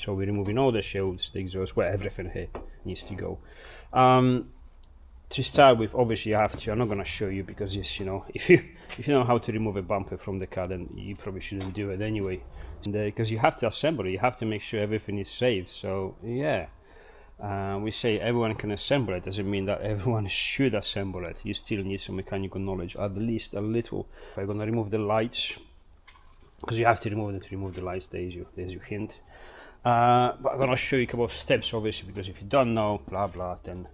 So we're removing all the shields, the exhaust, where everything here needs to go. To start with, obviously you have to, I'm not going to show you because just, you know, if you know how to remove a bumper from the car, then you probably shouldn't do it anyway. And because you have to assemble it, you have to make sure everything is safe. So yeah, we say everyone can assemble it, doesn't mean that everyone should assemble it. You still need some mechanical knowledge, at least a little. I'm going to remove the lights, because you have to remove them to remove the lights. There's your hint. But I'm going to show you a couple of steps, obviously, because if you don't know, blah blah, then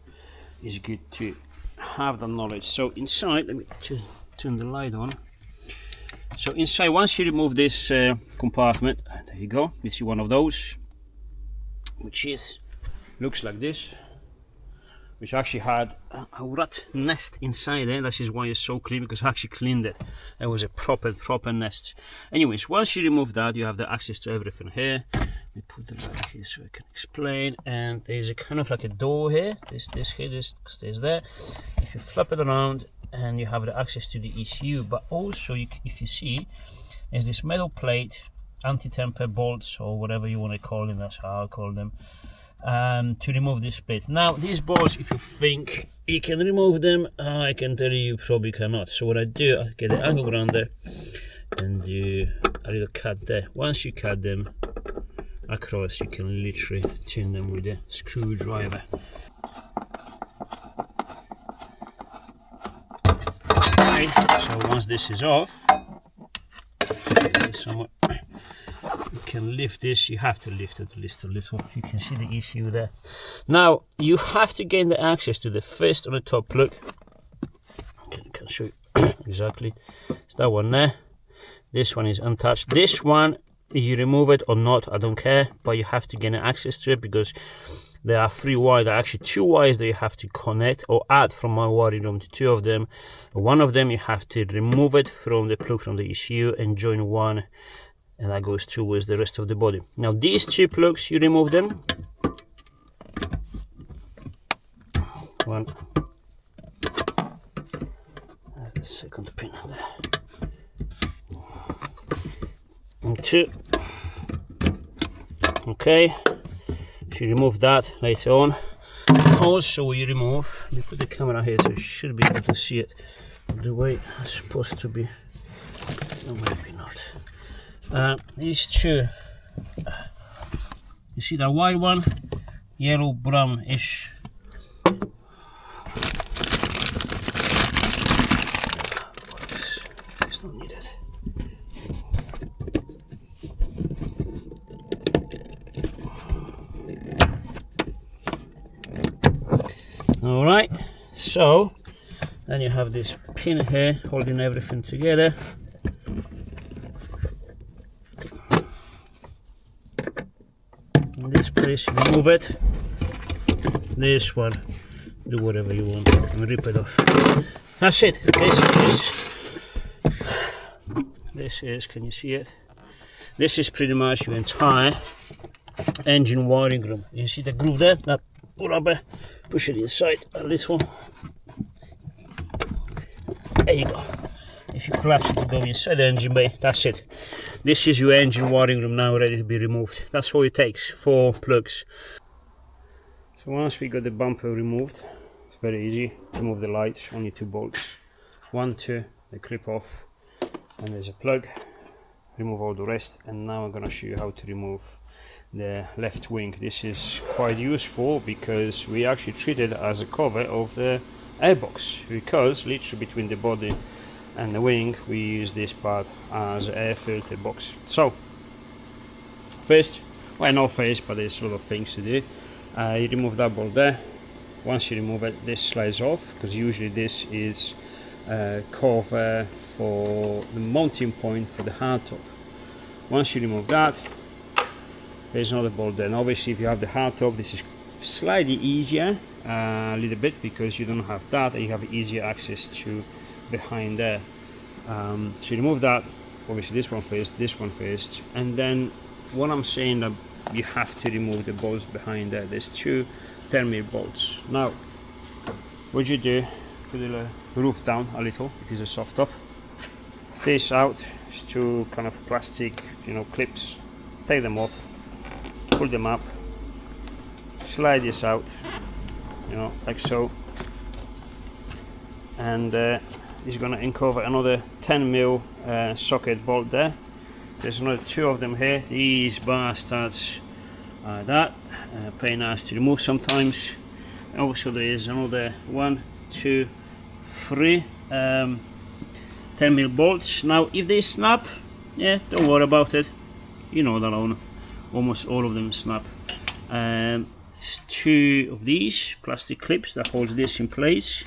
it's good to have the knowledge. So inside, let me turn the light on. So inside, once you remove this compartment, there you go, you see one of those, which looks like this, which actually had a rat nest inside there. That is why it's so clean, because I actually cleaned it. It was a proper nest. Anyways, once you remove that, you have the access to everything here. Let me put the light here so I can explain. And there's a kind of like a door here. This stays there. If you flip it around, and you have the access to the ECU, but also if you see, there's this metal plate, anti-temper bolts, or whatever you want to call them. That's how I call them. To remove this plate. Now these bolts, if you think you can remove them, I can tell you probably cannot. So what I do, I get the angle grinder and do a little cut there. Once you cut them across, you can literally turn them with a screwdriver. Okay, so once this is off, you can lift this. You have to lift it at least a little. You can see the ECU there. Now you have to gain the access to the first on the top plug. Okay, I can show you exactly. It's that one there. This one is untouched. This one, you remove it or not, I don't care, but you have to gain access to it, because there are 3 wires. There are actually 2 wires that you have to connect or add from my wiring room to 2 of them. One of them you have to remove it from the plug from the ECU and join one, and that goes towards the rest of the body. Now these 2 plugs, you remove them. One. That's the second pin there. And 2. Okay. So you remove that later on. Also you remove, let me put the camera here so you should be able to see it the way it's supposed to be. No, maybe not. These 2, you see that white one, yellow brownish. It's not needed. All right, so then you have this pin here holding everything together. In this place, you remove it. This one, do whatever you want and rip it off. That's it. This is, can you see it? This is pretty much your entire engine wiring room. You see the groove there? That rubber. Push it inside a little. There you go. If you collapse it to go inside the engine bay, that's it. This is your engine wiring room now, ready to be removed. That's all it takes, 4 plugs. So once we got the bumper removed, it's very easy. Remove the lights, only 2 bolts. 1, 2, they clip off, and there's a plug. Remove all the rest, and now I'm going to show you how to remove the left wing. This is quite useful because we actually treat it as a cover of the airbox, because literally between the body and the wing we use this part as air filter box. So first, well, not first, but there's a lot of things to do. You remove that bolt there. Once you remove it, this slides off, because usually this is cover for the mounting point for the hardtop. Once you remove that, there's another bolt there. And obviously if you have the hardtop, this is slightly easier, a little bit, because you don't have that and you have easier access to behind there. So you remove that, obviously this one first, and then what I'm saying, that you have to remove the bolts behind there. There's 2 10mm bolts. Now what you do, put the roof down a little if it's a soft top. This out is 2 kind of plastic, clips. Take them off. pull them up, slide this out, you know, like so, and it's going to uncover another 10mm socket bolt there. There's another 2 of them here. These bastards are that pain nice to remove sometimes. Also there is another 1, 2, 3 10mm bolts. Now if they snap, yeah, don't worry about it, you know that almost all of them snap. 2 of these plastic clips that holds this in place.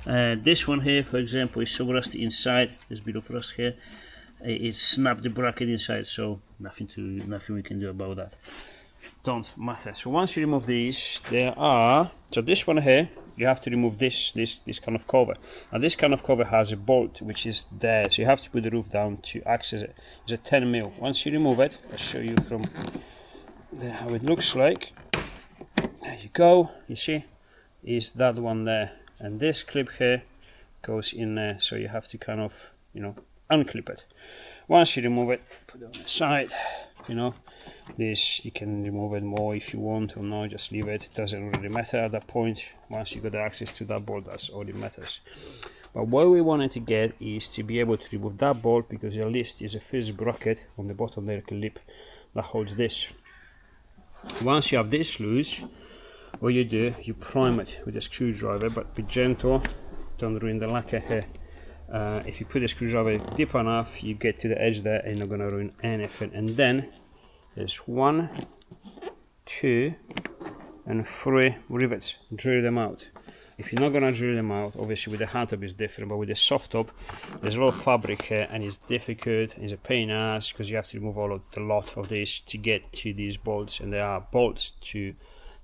This one here, for example, is so rusty inside. There's a bit of rust here. It snapped the bracket inside, so nothing we can do about that. Don't matter. So once you remove these, so this one here, you have to remove this kind of cover. Now this kind of cover has a bolt which is there, so you have to put the roof down to access it. It's a 10mm. Once you remove it, I'll show you from there how it looks like. There you go. You see, is that one there, and this clip here goes in there. So you have to kind of, you know, unclip it. Once you remove it, put it on the side. You know, this you can remove it more if you want, or no, just leave it. It doesn't really matter at that point. Once you got access to that bolt, that's all it matters. But what we wanted to get is to be able to remove that bolt, because at least there's a first bracket on the bottom there, clip that holds this. Once you have this loose, what you do, you prime it with a screwdriver, but be gentle, don't ruin the lacquer here. If you put a screwdriver deep enough, you get to the edge there and you're not going to ruin anything. And then there's 1, 2 and 3 rivets. Drill them out. If you're not going to drill them out, obviously with the hard top is different, but with the soft top there's a lot of fabric here and it's difficult, it's a pain in the ass, because you have to remove a lot of this to get to these bolts, and there are bolts to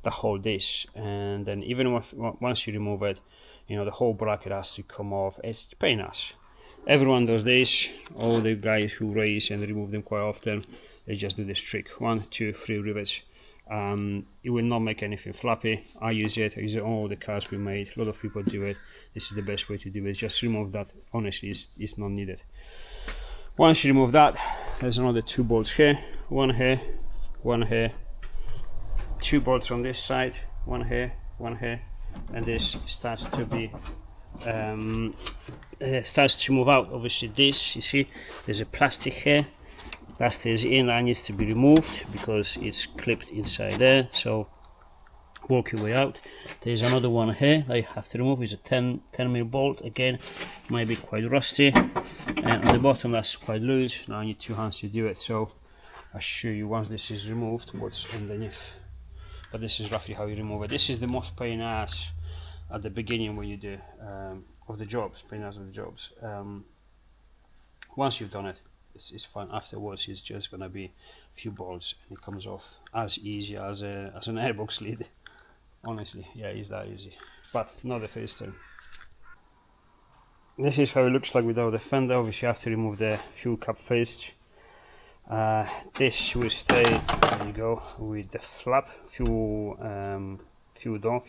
hold this. And then even once you remove it, you know, the whole bracket has to come off. It's a pain in the ass. Everyone does this. All the guys who race and remove them quite often, they just do this trick. 1, 2, 3 rivets. It will not make anything flappy. I use it on all the cars we made. A lot of people do it. This is the best way to do it. Just remove that. Honestly, it's not needed. Once you remove that, there's another 2 bolts here. 1 here, 1 here. 2 bolts on this side. 1 here, 1 here. And this starts to be starts to move out. Obviously this, you see, there's a plastic here that stays in, that needs to be removed because it's clipped inside there. So work your way out. There's another one here that you have to remove. It's a 10mm bolt. Again, might be quite rusty, and on the bottom that's quite loose. Now I need 2 hands to do it, so I'll show you once this is removed what's underneath. But this is roughly how you remove it. This is the most pain ass at the beginning when you do of the jobs, pain ass of the jobs. Once you've done it, it's fine. Afterwards, it's just gonna be a few bolts and it comes off as easy as an airbox lid. Honestly, yeah, it's that easy. But not the first time. This is how it looks like without the fender. Obviously, you have to remove the fuel cap first. This will stay, there you go, with the flap, fuel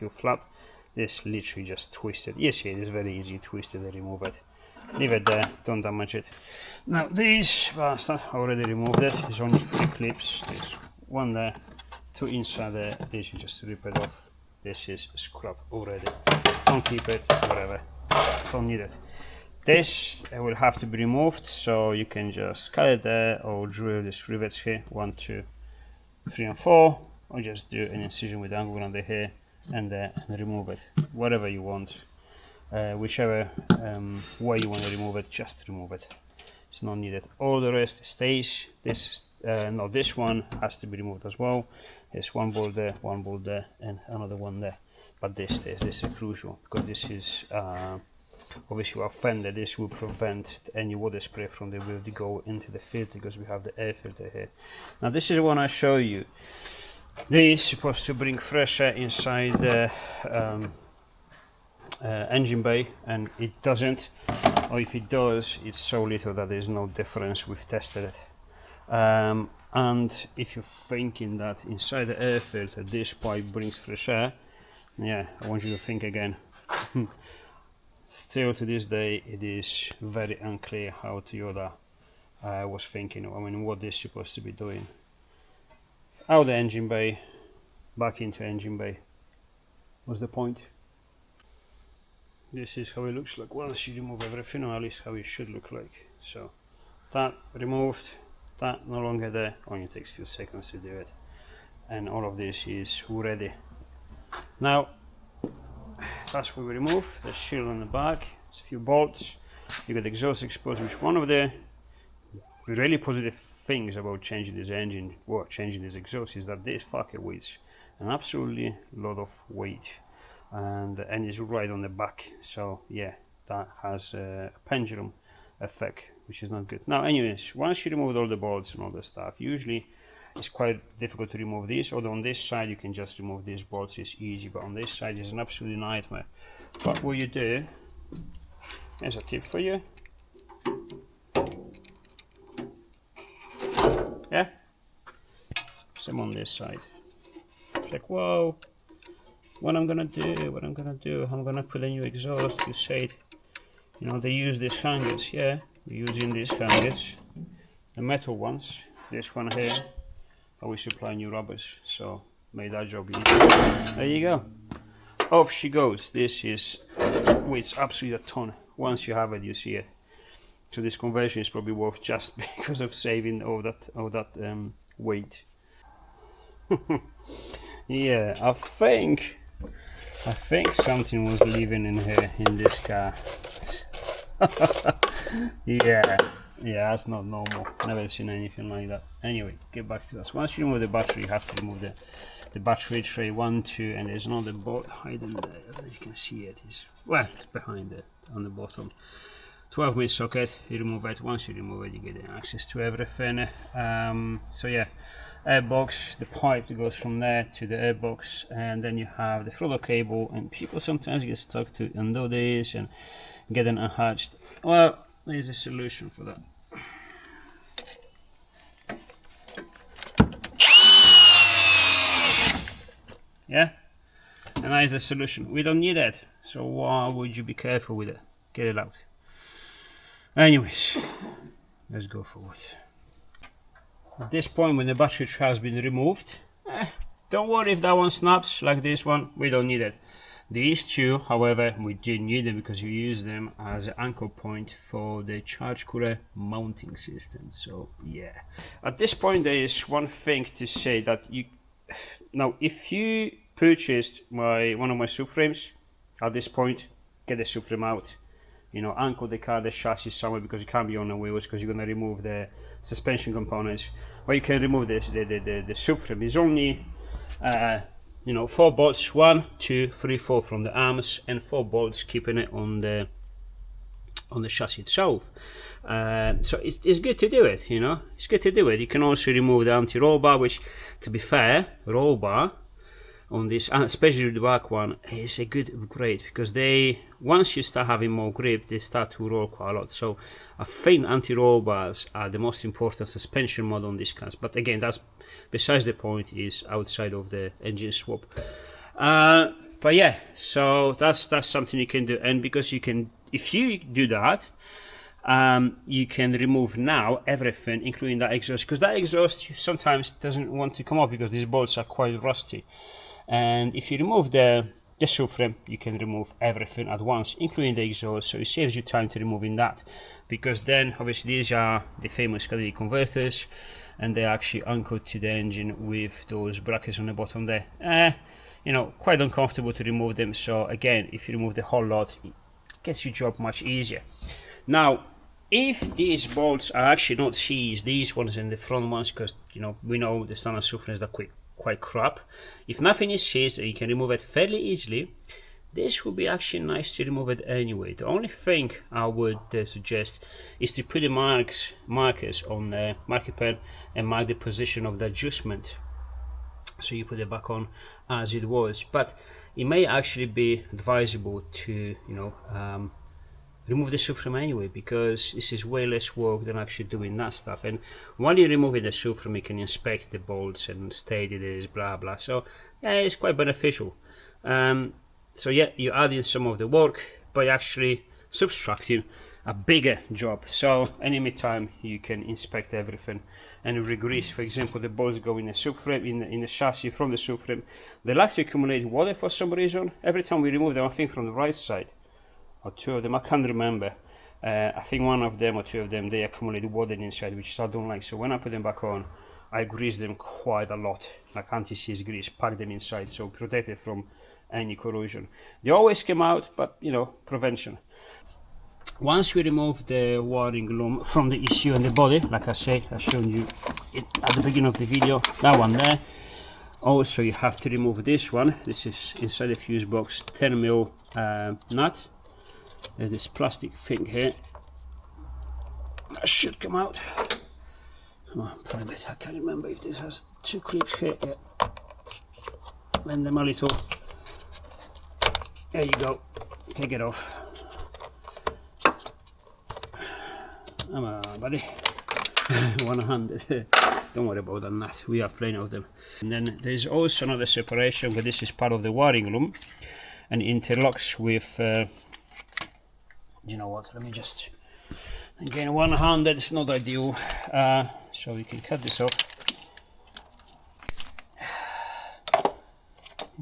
flap. This literally just twisted. Yes, it is very easy to twist it and remove it. Leave it there, don't damage it. Now these bastard, I already removed it. There's only 3 clips. There's 1 there, 2 inside there. This you just rip it off. This is scrap already. Don't keep it, whatever. Don't need it. This will have to be removed, so you can just cut it there or drill these rivets here, 1, 2, 3 and 4, or just do an incision with angle under here and there and remove it, whatever you want. Whichever way you want to remove it, just remove it. It's not needed. All the rest stays. This one has to be removed as well. There's 1 bolt there, 1 bolt there, and another one there. But this stays. This is crucial because this is obviously our fender. This will prevent any water spray from the wheel to go into the filter because we have the air filter here. Now this is what I show you. This is supposed to bring fresh air inside the engine bay, and it doesn't, or if it does, it's so little that there's no difference. We've tested it. And if you're thinking that inside the air filter this pipe brings fresh air, yeah, I want you to think again. Still to this day it is very unclear how Toyota was thinking. I mean, what this is supposed to be doing. out the engine bay, back into engine bay. What's the point? This is how it looks like once you remove everything, or at least how it should look like. So that removed, that no longer there, only takes a few seconds to do it, and all of this is ready. Now that's what we remove. The shield on the back, it's a few bolts, you got the exhaust exposed, which one of the really positive things about changing this engine, or changing this exhaust, is that this fucker weighs an absolutely lot of weight, and the engine is right on the back, so yeah, that has a pendulum effect, which is not good. Now anyways, once you remove all the bolts and all the stuff, usually it's quite difficult to remove this, although on this side you can just remove these bolts, it's easy, but on this side is an absolute nightmare. But what you do, here's a tip for you. Yeah, same on this side. It's like, whoa, what I'm gonna do, I'm gonna put a new exhaust. You said, you know, they use these hangers. Yeah, we're using these hangers, the metal ones. This one here, but we supply new rubbers, so made that job easy. There you go. Off she goes. This is weighs absolutely a ton. Once you have it, you see it. So this conversion is probably worth just because of saving all that weight. Yeah, I think something was living in here in this car. yeah, that's not normal. Never seen anything like that. Anyway, get back to us. Once you remove the battery, you have to remove the battery tray 1, 2, and there's another bolt hiding there. As you can see, it is, well, it's behind it on the bottom. 12mm socket, you remove it. Once you remove it, you get access to everything. So yeah, airbox, the pipe that goes from there to the airbox, and then you have the throttle cable, and people sometimes get stuck to undo this and get it unhatched. Well, there's a solution for that. Yeah, and that is the solution. We don't need it, so why would you be careful with it? Get it out. Anyways, let's go forward. At this point, when the battery has been removed, don't worry if that one snaps like this one, we don't need it. These two, however, we do need them because you use them as an anchor point for the charge cooler mounting system. So yeah, at this point there is one thing to say, that you now, if you purchased one of my subframes, at this point, get the subframe out. You know, anchor the car, the chassis somewhere, because it can't be on the wheels, because you're going to remove the suspension components. Or you can remove this, the subframe. It's only, you know, 4 bolts, 1, 2, 3, 4 from the arms, and 4 bolts keeping it on the chassis itself. So it's good to do it, you know, it's good to do it. You can also remove the anti-roll bar, which, to be fair, roll bar on this, and especially the back one, is a good upgrade, because they, once you start having more grip, they start to roll quite a lot. So I think anti-roll bars are the most important suspension mod on these cars, but again, that's besides the point, is outside of the engine swap. But yeah, so that's something you can do, and because you can, if you do that, you can remove now everything, including that exhaust, because that exhaust sometimes doesn't want to come off because these bolts are quite rusty. And if you remove the subframe, you can remove everything at once, including the exhaust, so it saves you time to removing that, because then obviously these are the famous catalytic converters, and they're actually anchored to the engine with those brackets on the bottom there. You know, quite uncomfortable to remove them, so again, if you remove the whole lot, it gets your job much easier. Now, if these bolts are actually not seized, these ones and the front ones, because you know, we know the standard subframes are quite crap. If nothing is seized and you can remove it fairly easily, this would be actually nice to remove it anyway. The only thing I would suggest is to put the markers on the marker pen and mark the position of the adjustment, so you put it back on as it was. But it may actually be advisable to, you know, remove the subframe anyway, because this is way less work than actually doing that stuff. And while you're removing the subframe, you can inspect the bolts and steady this, blah blah. So yeah, it's quite beneficial. So yeah, you're adding some of the work by actually subtracting a bigger job. So anytime you can inspect everything and regrease. For example, the bolts go in the subframe, in the chassis from the subframe. They like to accumulate water for some reason. Every time we remove them, I think from the right side, or two of them, I can't remember. I think one of them or two of them, they accumulate water inside, which I don't like. So when I put them back on, I grease them quite a lot, like anti-seize grease, pack them inside, so protect it from any corrosion. They always come out, but you know, prevention. Once we remove the wiring loom from the ECU and the body, like I said, I've shown you it at the beginning of the video, that one there. Also, you have to remove this one. This is inside the fuse box, 10mm nut. There's this plastic thing here. That should come out. Oh, private. I can't remember if this has two clips here. Yeah. Bend them a little. There you go. Take it off. Come on, buddy. 100. Don't worry about that. We have plenty of them. And then there's also another separation, but this is part of the wiring loom, and it interlocks with. You know what? Let me just. Again, 100 is not ideal. So we can cut this off.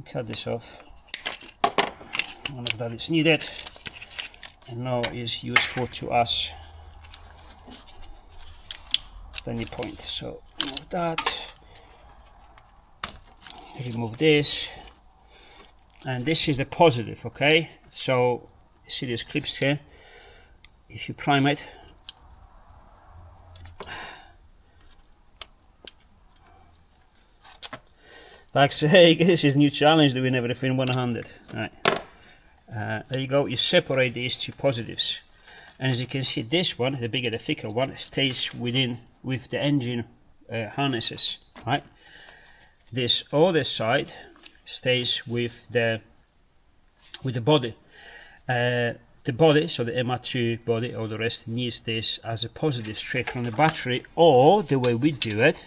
Cut this off. None of that is needed, and now is useful to us at any point. So remove that, remove this, and this is the positive. Okay, so you see these clips here. If you prime it, like say, this is new challenge doing everything 100. Right. There you go. You separate these two positives, and as you can see, this one, the bigger, the thicker one, stays within with the engine harnesses. Right. This other side stays with the body. The body, so the MR2 body, or the rest, needs this as a positive straight from the battery. Or the way we do it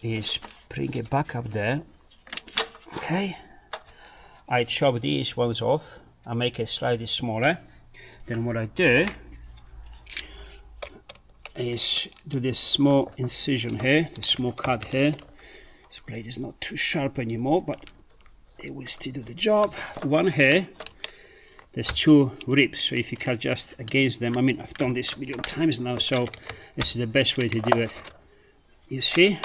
is bring it back up there. Okay, I chop these ones off. I make it slightly smaller. Then what I do is do this small incision here, the small cut here. This blade is not too sharp anymore, but it will still do the job. One here, there's two ribs, so if you cut just against them, I mean, I've done this a million times now, so this is the best way to do it. You see?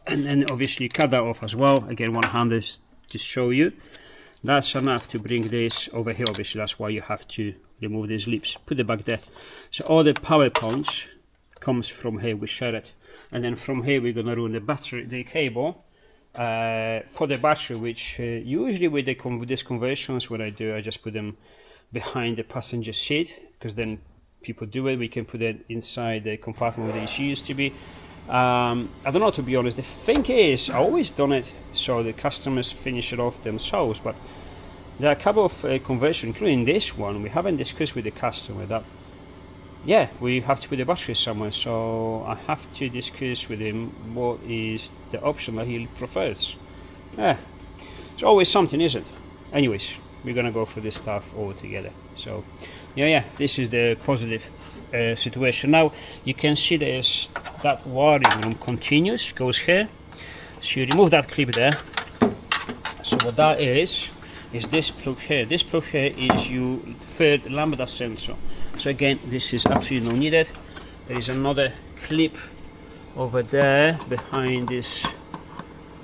And then obviously you cut that off as well. Again, 100 to show you. That's enough to bring this over here. Obviously, that's why you have to remove these leaves. Put it back there. So all the power points comes from here. We share it, and then from here we're gonna run the battery, the cable for the battery. Which usually with these conversions, what I do, I just put them behind the passenger seat, because then people do it. We can put it inside the compartment where the ECU used to be. I don't know, to be honest. The thing is, I always done it so the customers finish it off themselves, but there are a couple of conversions, including this one. We haven't discussed with the customer that, yeah, we have to put the battery somewhere, so I have to discuss with him what is the option that he prefers. Yeah, it's always something, isn't it? Anyways, we're gonna go through this stuff all together. So yeah, this is the positive situation. Now you can see there's that wiring loom continues, goes here. So you remove that clip there. So what that is this plug here. This plug here is your third lambda sensor. So again, this is absolutely not needed. There is another clip over there behind this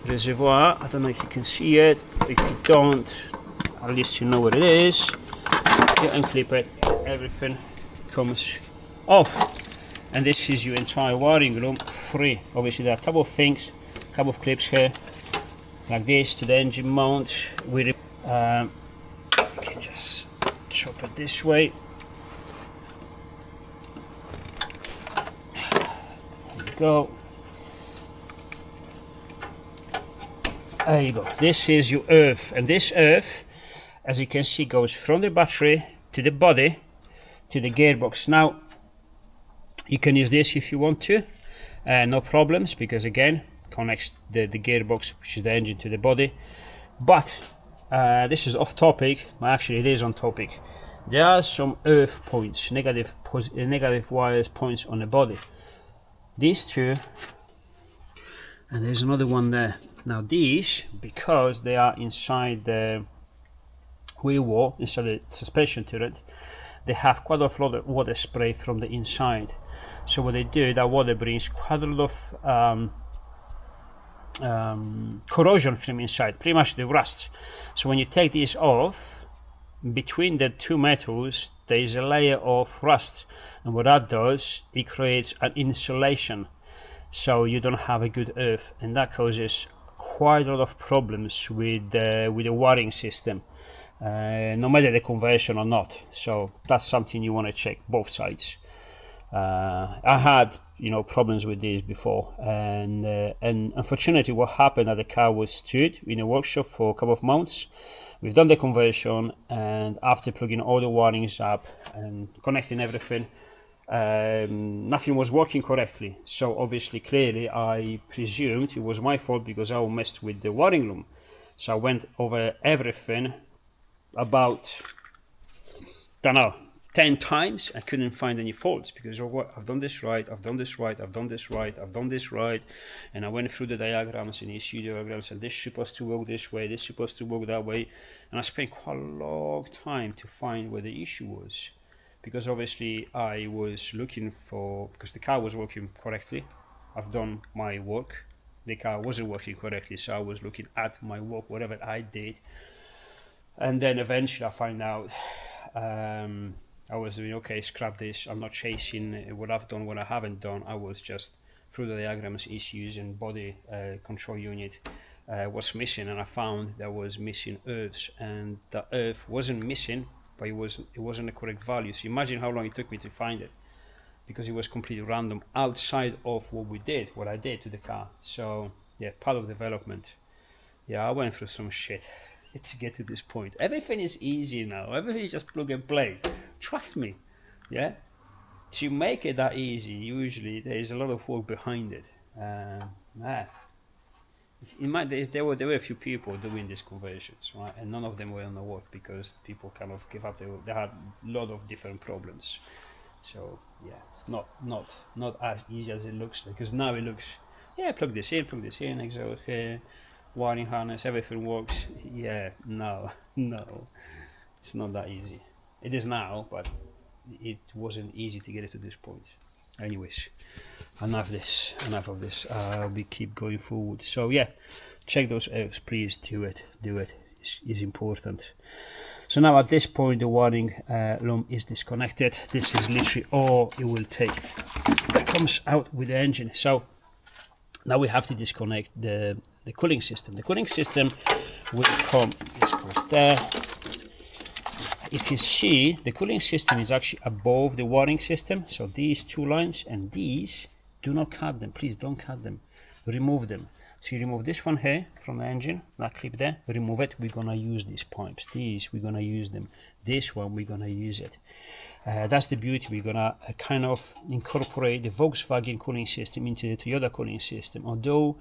reservoir. I don't know if you can see it. If you don't, at least you know what it is. You unclip it, everything comes off, and this is your entire wiring loom free. Obviously there are a couple of things, a couple of clips here like this to the engine mount. We can just chop it this way. There we go. There you go. This is your earth, and this earth, as you can see, goes from the battery to the body to the gearbox. Now you can use this if you want to, no problems, because again connects the gearbox, which is the engine, to the body. But this is off topic, well, actually it is on topic. there are some earth points, negative wires points on the body. These two, and there's another one there. Now these, because they are inside the wheel wall, inside the suspension turret, they have quite a lot of water spray from the inside. So what they do, that water brings quite a lot of corrosion from inside, pretty much the rust. So when you take these off, between the two metals there is a layer of rust, and what that does, it creates an insulation, so you don't have a good earth, and that causes quite a lot of problems with the wiring system, no matter the conversion or not. So that's something you want to check both sides. I had problems with this before, and unfortunately what happened, that the car was stood in a workshop for a couple of months. We've done the conversion, and after plugging all the wirings up and connecting everything, nothing was working correctly. So obviously, clearly, I presumed it was my fault because I messed with the wiring loom. So I went over everything about, don't know, 10 times. I couldn't find any faults because of what I've done this right, I've done this right, I've done this right, I've done this right, and I went through the diagrams and issue diagrams, and this is supposed to work this way, this is supposed to work that way, and I spent quite a long time to find where the issue was, because obviously I was looking for, because the car was working correctly, I've done my work, the car wasn't working correctly, so I was looking at my work, whatever I did, and then eventually I find out. I was doing, okay, scrap this, I'm not chasing what I've done, what I haven't done. I was just through the diagrams issues, and body control unit was missing, and I found there was missing earths, and the earth wasn't missing, but it wasn't the correct value. So imagine how long it took me to find it, because it was completely random outside of what I did to the car. So yeah, part of development. Yeah, I went through some shit to get to this point. Everything is easy now. Everything is just plug and play. Trust me. Yeah. To make it that easy, usually there is a lot of work behind it. In my days, there were a few people doing these conversions, right? And none of them were on the work because people kind of gave up. They had a lot of different problems. So yeah, it's not as easy as it looks like. Because now it looks, yeah, plug this in, exhaust here. Wiring harness, everything works. Yeah, no, it's not that easy. It is now, but it wasn't easy to get it to this point. Anyways, enough of this. We keep going forward. So yeah, check those out, please. Do it. It's important. So now at this point, the wiring loom is disconnected. This is literally all it will take that comes out with the engine. So now we have to disconnect the cooling system. The cooling system will come, this goes there. If you see, the cooling system is actually above the wiring system. So these two lines and these, do not cut them. Please don't cut them. Remove them. So you remove this one here from the engine, that clip there, remove it. We're gonna use these pipes. These, we're gonna use them. This one, we're gonna use it. That's the beauty. We're gonna kind of incorporate the Volkswagen cooling system into the Toyota cooling system. Although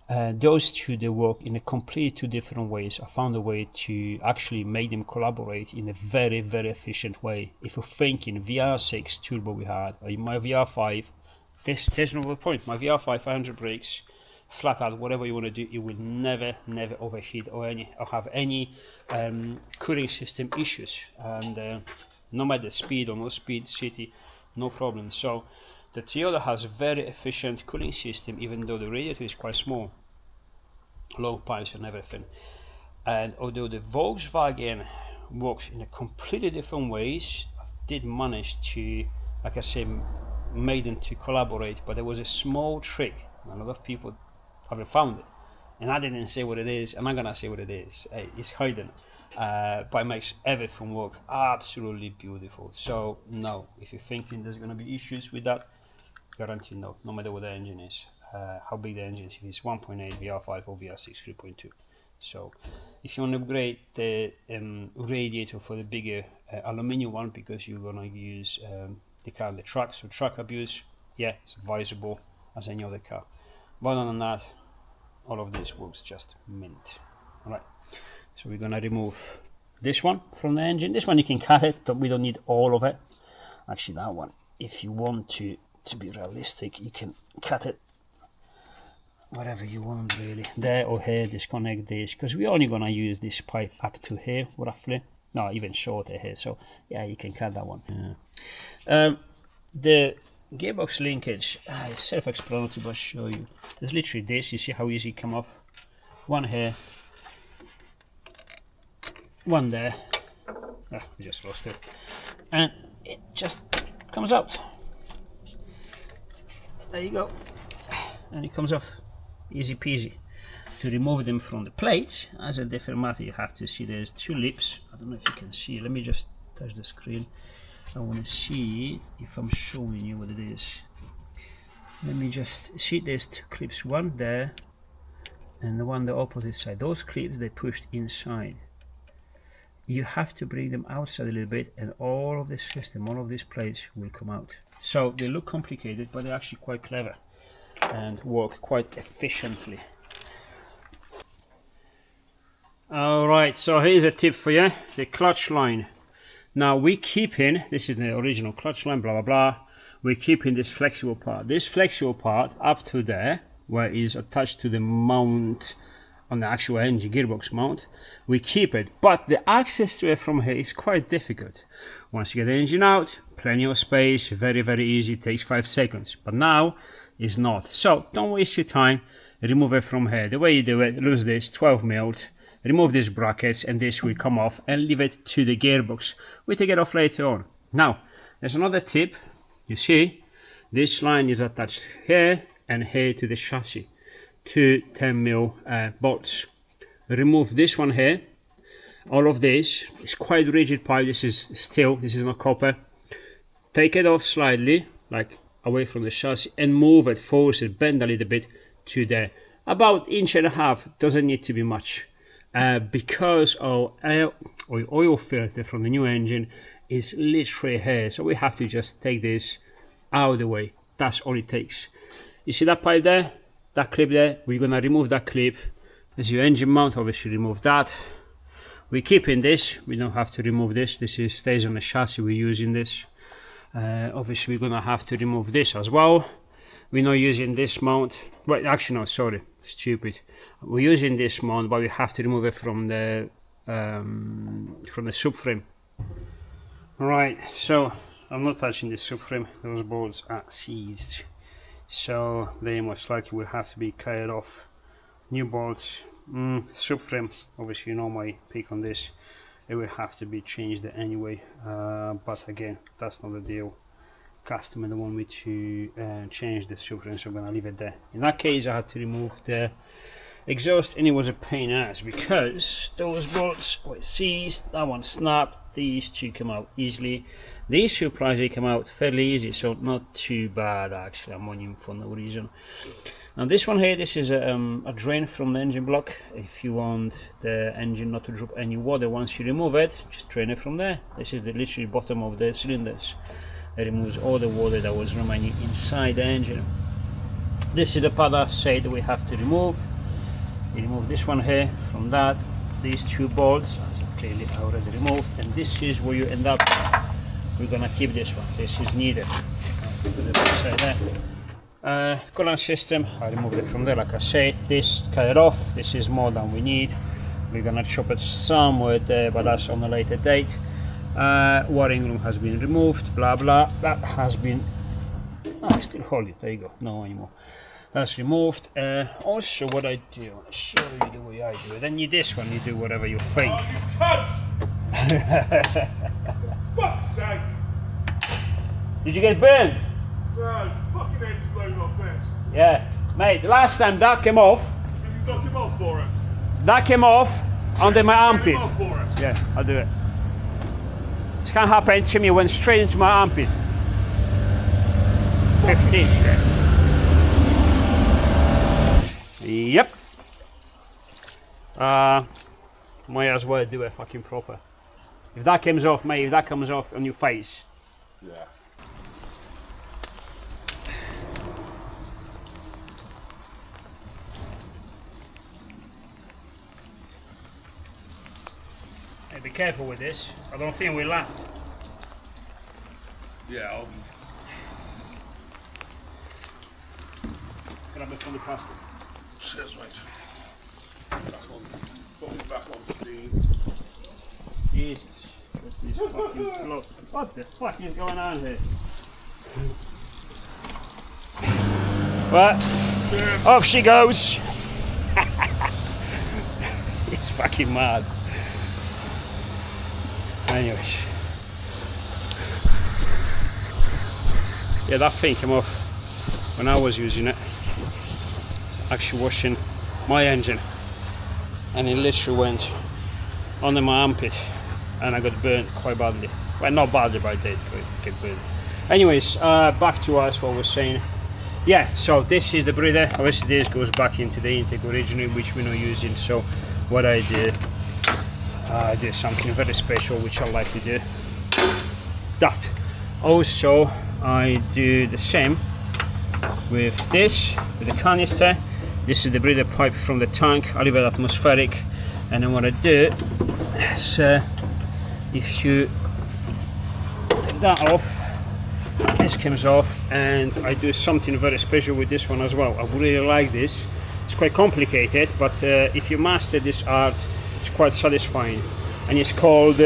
those two, they work in a completely two different ways. I found a way to actually make them collaborate in a very, very efficient way. If you're thinking VR6 turbo we had, or my VR5, there's no point. My VR5 500 brakes, flat out, whatever you want to do, it will never overheat or have any cooling system issues. And no matter speed or no speed, city, no problem. So the Toyota has a very efficient cooling system, even though the radiator is quite small, long pipes and everything. And although the Volkswagen works in a completely different ways, I did manage to, like I said, make them to collaborate. But there was a small trick, a lot of people haven't found it, and I didn't say what it is. I'm not gonna say what it is. It's hidden. But it makes everything work absolutely beautiful. So no, if you're thinking there's going to be issues with that, guarantee no matter what the engine is, how big the engine is, if it's 1.8 VR5 or VR6 3.2. So if you want to upgrade the radiator for the bigger aluminium one, because you're going to use the car on the truck, so truck abuse, yeah, it's advisable as any other car. But other than that, all of this works just mint. All right. So we're gonna remove this one from the engine. This one you can cut it, we don't need all of it. Actually that one, if you want to be realistic, you can cut it whatever you want really, there or here. Disconnect this, because we're only gonna use this pipe up to here roughly, no, even shorter here, so yeah, you can cut that one. The gearbox linkage is self-explanatory, but I'll show you. There's literally this, you see how easy it come off. One here, one there. I just lost it, and it just comes out. There you go, and it comes off easy peasy. To remove them from the plates, as a different matter, you have to see there's two lips. I don't know if you can see, let me just touch the screen. I want to see if I'm showing you what it is. Let me just see, there's two clips, one there and the one the opposite side. Those clips, they pushed inside. You have to bring them outside a little bit, and all of this system, all of these plates will come out. So they look complicated, but they're actually quite clever and work quite efficiently. Alright, so here's a tip for you, the clutch line. Now we keep in, this is the original clutch line, blah blah blah, we're keeping this flexible part. This flexible part up to there, where it is attached to the mount on the actual engine gearbox mount, we keep it, but the access to it from here is quite difficult. Once you get the engine out, plenty of space, very very easy, takes 5 seconds, but now it's not. So don't waste your time, remove it from here. The way you do it, lose this 12 mil, remove these brackets, and this will come off, and leave it to the gearbox. We take it off later on. Now there's another tip. You see this line is attached here and here to the chassis, two 10 mil bolts. Remove this one here. All of this is quite rigid pipe, this is steel, this is not copper. Take it off slightly, like away from the chassis, and move it, force it, bend a little bit to there, about 1.5 inches, doesn't need to be much. Because our oil filter from the new engine is literally here, so we have to just take this out of the way. That's all it takes. You see that pipe there, that clip there, we're gonna remove that clip. As your engine mount, obviously remove that. We keep in this, we don't have to remove this, stays on the chassis, we're using this. Obviously we're gonna have to remove this as well. We're not using this mount, well actually no, sorry, stupid. We're using this mount, but we have to remove it from the subframe. Right, so I'm not touching the subframe, those bolts are seized, so they most likely will have to be cut off. New bolts, subframe, obviously you know my pick on this, it will have to be changed anyway, but again, that's not the deal. Customer don't want me to change the subframe, so I'm gonna leave it there. In that case, I had to remove the exhaust, and it was a pain in the ass because those bolts were seized, that one snapped, these two come out easily, these two pliers they come out fairly easy, so not too bad actually. I'm on you for no reason. Now this one here, this is a drain from the engine block. If you want the engine not to drop any water once you remove it, just drain it from there. This is the literally bottom of the cylinders. It removes all the water that was remaining inside the engine. This is the part that I said we have to remove. We remove this one here from that, these two bolts, as clearly I already removed, and this is where you end up. We're gonna keep this one, this is needed. Put it inside there. Coolant system, I removed it from there like I said, this, cut it off, this is more than we need. We're gonna chop it somewhere there, but that's on a later date. Wiring room has been removed, blah blah, that has been, I still hold it, there you go, no anymore. That's removed. Also what I do, I'll show you the way I do it. Then you this one, you do whatever you think. Oh, you cunt! Fuck's sake! Did you get burned? No, fucking head's blown off this. Yeah. Mate, the last time that came off. Have you knocked him off for us? That came off under my armpit. Knock him off for us. Yeah, I'll do it. This can't happen to me, it went straight into my armpit. 15. Yep. Might as well do it fucking proper. If that comes off, mate, if that comes off on your face. Yeah. be careful with this. I don't think we last. Yeah, Grab it from the plastic. cheers, mate. Back on. Put it back on steam. Jesus. This fucking float. What the fuck is going on here? What? Cheers. Off she goes. It's fucking mad. Anyways. Yeah, that thing came off when I was using it. Actually washing my engine. And it literally went under my armpit and I got burnt quite badly. Well, not badly, but I did get burnt. Anyways, back to us, what we're saying. Yeah, so this is the breather. Obviously this goes back into the intake originally, which we're not using. So what I did something very special, which I like to do. That. Also, I do the same with this, with the canister. This is the breather pipe from the tank. I leave it atmospheric, and then what I do is, if you take that off, this comes off, and I do something very special with this one as well. I really like this. It's quite complicated, but if you master this art, it's quite satisfying. And it's called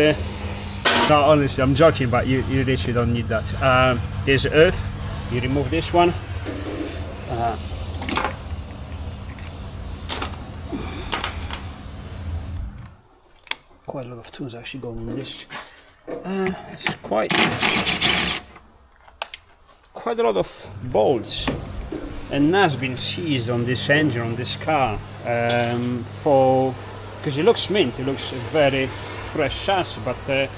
no, honestly, I'm joking, but you literally don't need that. There's earth. You remove this one. Quite a lot of tools actually going in this. It's quite a lot of bolts and nuts been seized on this engine, on this car, because it looks mint. It looks a very fresh chassis, but a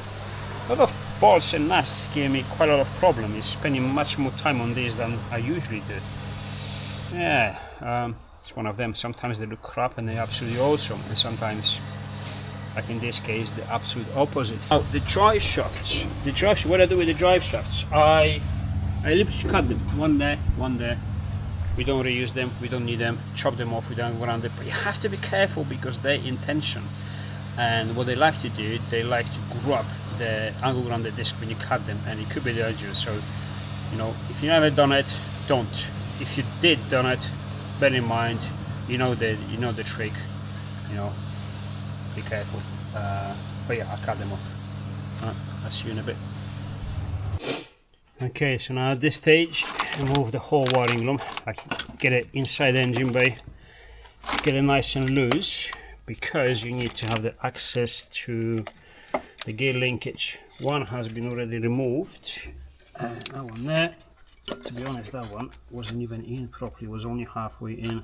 lot of bolts and nuts gave me quite a lot of problems. Spending much more time on this than I usually do. Yeah, it's one of them. Sometimes they look crap and they're absolutely awesome, and sometimes, like in this case, the absolute opposite. Oh, the drive shafts. What I do with the drive shafts, I literally cut them. One there, one there. We don't reuse them, we don't need them, chop them off, we don't go around it. But you have to be careful because they're in tension. And what they like to do, they like to grab the angle around the disc when you cut them, and it could be dangerous. So, you know, if you never done it, don't. If you did done it, bear in mind, you know the trick. You know, be careful. But yeah, I cut them off. I'll see you in a bit. Okay, so now at this stage, remove the whole wiring loom. I get it inside the engine bay, get it nice and loose, because you need to have the access to the gear linkage. One has been already removed, that one there. To be honest, that one wasn't even in properly, was only halfway in.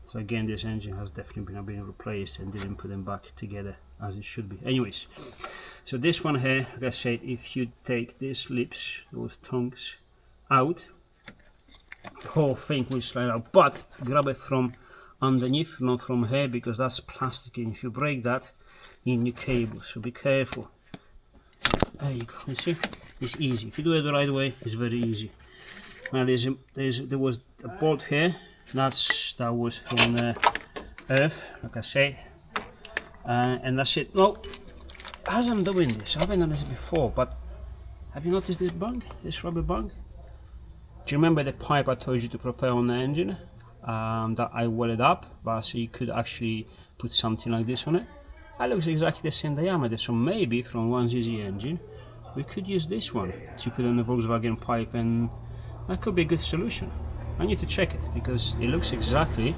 So again, this engine has definitely been replaced and didn't put them back together as it should be. Anyways, so this one here, like I said, if you take these lips, those tongues out, the whole thing will slide out, but grab it from underneath, not from here, because that's plastic, and if you break that in your cable, so be careful. There you go, you see, it's easy. If you do it the right way, it's very easy. Now there was a bolt here, that was from the earth, like I said, and that's it. Well, as I'm doing this, I haven't done this before, but have you noticed this bung, this rubber bung? Do you remember the pipe I told you to prepare on the engine, that I welded up, but so you could actually put something like this on it? That looks exactly the same diameter, so maybe from 1ZZ engine we could use this one to put on the Volkswagen pipe, and that could be a good solution. I need to check it because it looks exactly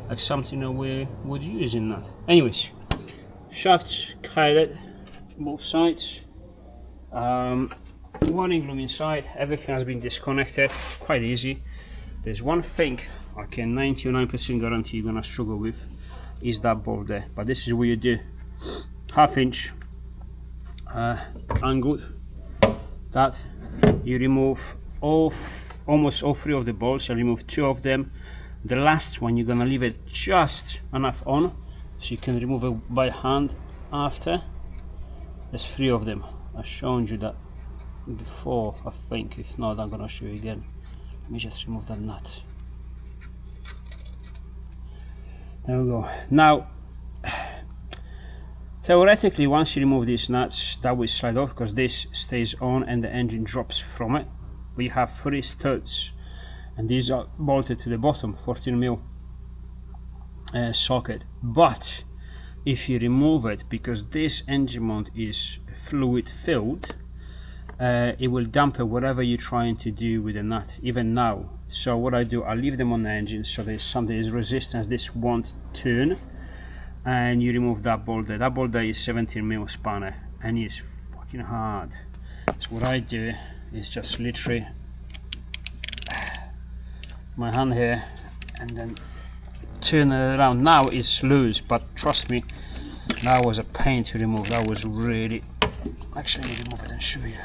like something that we would use in that. Anyways, shafts guided both sides, wiring loom inside, everything has been disconnected, quite easy. There's one thing I can 99% guarantee you're gonna struggle with, is that bolt there, but this is what you do. 1/2 inch angled, that you remove almost all 3 of the bolts. I remove 2 of them. The last one you're gonna leave it just enough on so you can remove it by hand after. There's 3 of them. I've shown you that before, I think. If not, I'm gonna show you again. Let me just remove that nut. There we go. Now, Theoretically, once you remove these nuts, that will slide off because this stays on and the engine drops from it. We have 3 studs and these are bolted to the bottom, 14mm socket. But if you remove it, because this engine mount is fluid filled, it will dampen whatever you're trying to do with the nut, even now. So what I do, I leave them on the engine so there's resistance, this won't turn, and you remove that bolt there. That bolt there is 17mm spanner and it's fucking hard. So what I do is just literally my hand here and then turn it around. Now it's loose, but trust me, that was a pain to remove. That was really, actually let me remove it and show you.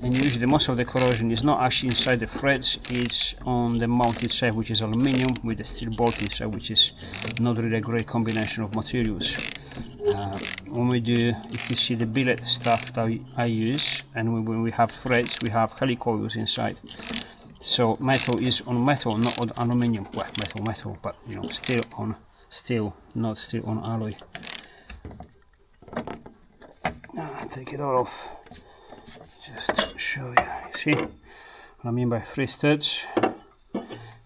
And usually most of the corrosion is not actually inside the threads, it's on the mount itself, which is aluminium with the steel bolt inside, which is not really a great combination of materials. When we do, if you see the billet stuff that I use, and when we have threads, we have helicoils inside. So metal is on metal, not on aluminium. Well, metal, but you know, still on steel, not still on alloy. Take it all off. Just to show you. See what I mean by 3 studs,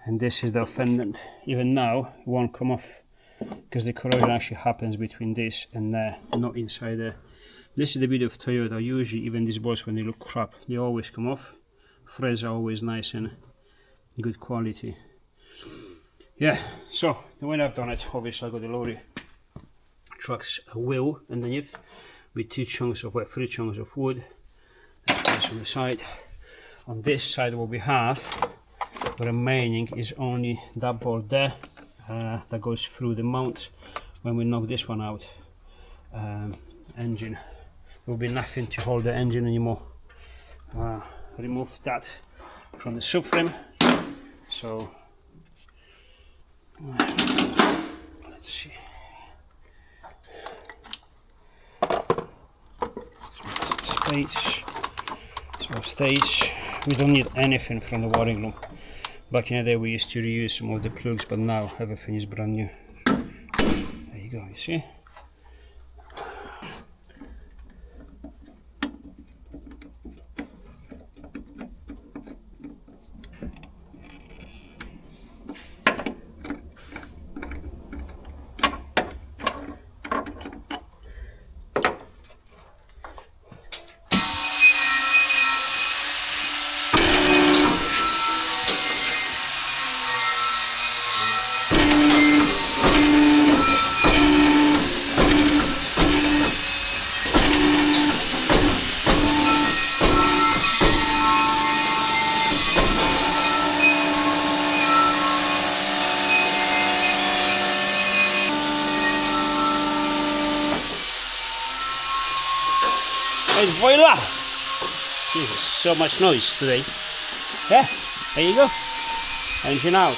and this is the fendant. Even now it won't come off because the corrosion actually happens between this and there, not inside there. This is the beauty of Toyota. Usually even these bolts, when they look crap, they always come off. Threads are always nice and good quality. Yeah, so the way I've done it, obviously I got the lorry truck's wheel underneath with 3 chunks of wood. On the side. On this side, what we have remaining is only that bolt there that goes through the mount. When we knock this one out, engine, there will be nothing to hold the engine anymore. Remove that from the subframe. So let's see. Space. So stage, we don't need anything from the wiring loom. Back in the day we used to reuse some of the plugs, but now everything is brand new. There you go, you see? And voila! Jesus, so much noise today. Yeah, there you go. Engine out.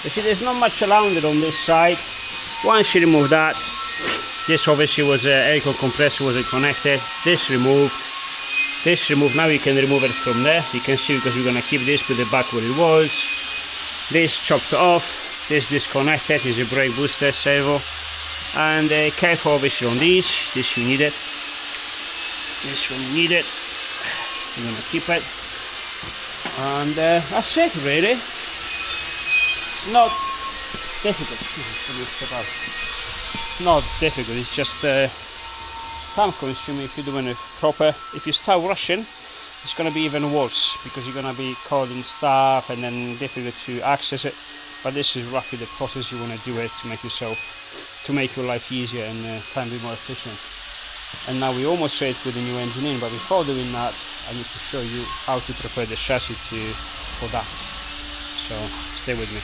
You see, there's not much around it on this side. Once you remove that, this obviously was air compressor wasn't connected. This removed. This removed. Now you can remove it from there. You can see, because we're gonna keep this with the back where it was. This chopped off. This disconnected. Is a brake booster servo. And careful obviously on these. This you need it. This one you need it. I'm gonna keep it. And that's it really. It's not difficult. It's not difficult, it's just time consuming if you're doing it proper. If you start rushing, it's going to be even worse because you're going to be calling stuff and then difficult to access it. But this is roughly the process you want to do it to make your life easier and time be more efficient. And now we almost said with the new engine in, but before doing that I need to show you how to prepare the chassis for that. So stay with me.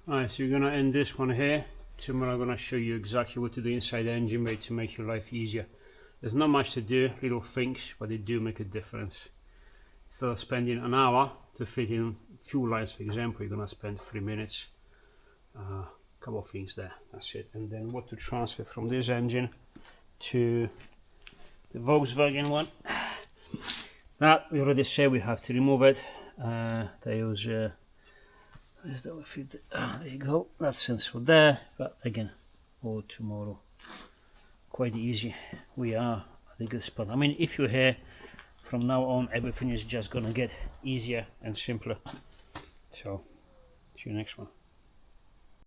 Alright, so we're going to end this one here. Tomorrow I'm going to show you exactly what to do inside the engine bay to make your life easier. There's not much to do, little things, but they do make a difference. Instead of spending an hour to fit in fuel lines, for example, you're going to spend 3 minutes. Couple of things there, that's it. And then what to transfer from this engine to the Volkswagen one. That we already said we have to remove it. There you go, that's sensible there, but again or tomorrow. Quite easy. We are at a good spot. I mean, if you're here from now on, everything is just gonna get easier and simpler. So see you next one.